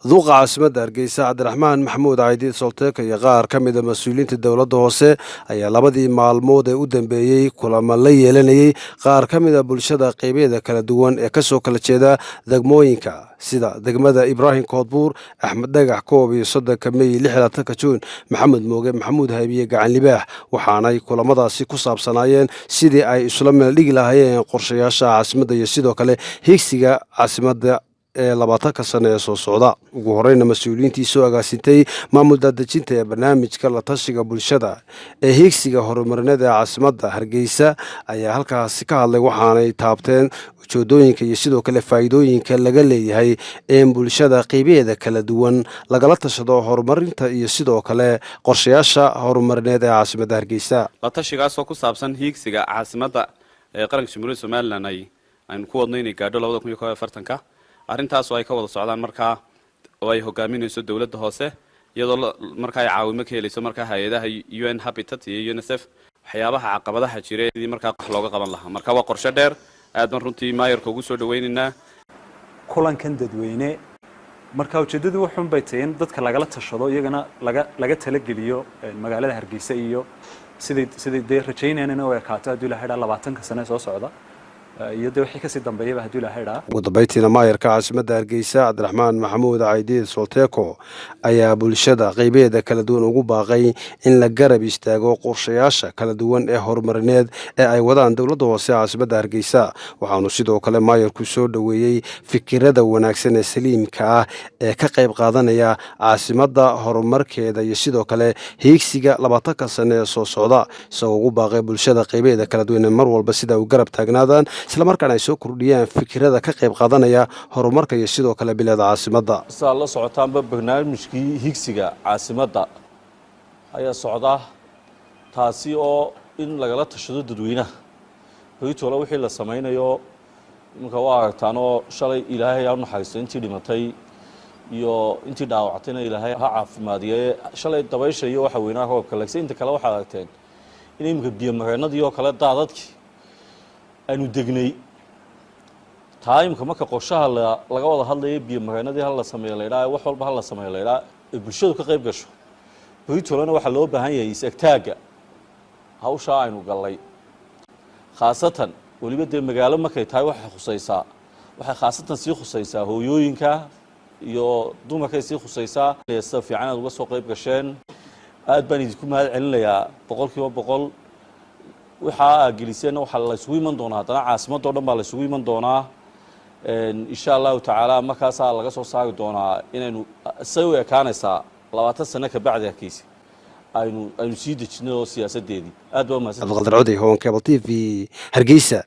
duqa caasimadda Hargeysa Cabdiraxmaan Maxamuud Caydiid Solteek iyo qaar ka mid ah mas'uuliyiinta dowladda hoose ayaa labadii maalmood ee u dambeeyay kulamo la yeelanayay qaar ka mid ah bulshada qaybaheeda kala duwan ee ka soo kala jeeda degmooyinka sida degmada Ibraahim Koodbuur, Axmed Dhagax Koob iyo Sodonka May 16 Juun, Maxamed Mooge, Maxamuud Haybiye Gacan Libaax waxaanay kulamadaasi ku saabsanaayeen sidii ay isla meel dhigi lahaayeen qorshayaasha caasimadda iyo sidoo kale higsiga caasimadda ee 20 sano ee soo socda. Ugu horeyna mas'uuliyiintii soo agaasintay maamul daadejinta ee barnaamijka la tashiga bulshada ee higsiga horumarineed ee caasimadda Hargeysa ayaa halkaasi ka hadlay waxaanay taabteen ujeedooyinka iyo sidoo kale faa'iidooyinka laga leeyahay in bulshada qaybaheeda kala duwan lagala tashado horumarinta iyo sidoo kale qorshayaasha horumarineed ee caasimadda Hargeysa. La tashigaas oo ku saabsan higsiga caasimadda ee qaranka Jamhuuriyadda Soomaaliland aynu ku wadnay inay gaadho 2040 arrintaas oo ay ka wada socdaan markaa oo ay hogaaminayso dawladda hoose iyadoo markaa ay caawimo ka helayso markaa hay'adaha UN Habitat iyo UNICEF waxyaabaha caqabadaha jira sidii markaa wax looga qaban lahaa marka waa qorshe dheer aad baan runtii maayarka ugu soo dhaweynaynaa kulankan dadweyne marka ujeedadu wuxuu bay tahay in dadka lagala tashado iyagana laga tala geliyo magaalada Hargeysa iyo sidii rajaynayna oo ay qaato hadii la xidha 20 sano soo socda iyadoo wixii ka sii dambeeyay hadii la xidha ugu dambeyntiina maayarka caasimadda Hargeysa Cabdiraxmaan Maxamuud Caydiid Solteek ayaa bulshada qaybaheeda kala duwan ugu baaqay in la garab istaago qorshayaasha kala duwan ee horumarineed ee ay wadaan dawladda hoose caasimadda Hargeysa waxaanu sidoo kale maayarku soo dhaweeyay fikirada wanaagsan ee saliimka ah ee ka qayb qaadanaya caasimadda horumarkeeda iyo sidoo kale higsiga 20 sano ee soo socda isagoo ugu baaqay bulshada qaybaheeda kala duwan mar walba sida uu garab taagnaadaan isla markaana ay soo kordhiyaan fikirada ka qayb qaadanaya horumarka iyo sidoo kale bilaad caasimadda. la socotaanba barnaamijkii higsiga caasimadda ayaa socda taasi oo in lagala tashado dadweynaha baytoola wixii la samaynayo marka waa aragtaan oo shalay Ilaahay aanu naxariisto intii dhimatay iyo intii dhaawactayna Ilaahay ha caafimaadiye shalay dabaysha iyo waxa weynaa roobka lagsi inta kale waxa aragteen in imka biyo mareenadii oo kale daadadkii aanu degnay taayimka marka qorshaha laga wada hadlayo biyo mareenadii hal la sameeyo leeyahay wax walba hal la sameeyo leeyahay bulshadu ka qayb gasho baytoolana waxa loo baahan yahay isagtaaga hawsha aynu galay khaasatan waliba de magaalo markay tahay waxa khusaysaa waxa khaasatan sii khusaysaa hooyooyinka iyo dumarka sii khusaysaa si fiican aad uga soo qayb gasheen aad baan idinku mahad celinayaa 100% waxa geliseen waxa la isugu iman doonaa hadana caasimadda oo dhan baa la isugu iman doonaa insha Allah ta'ala markaas laga soo saari doonaa inaynu soo ekaanaysaa 20 sano ka bacdi kiisi aynu sii dejino siyaasadeedii aad baa mahadsan Abdulqaadir Cudi Hoon Cable TV Hargeysa.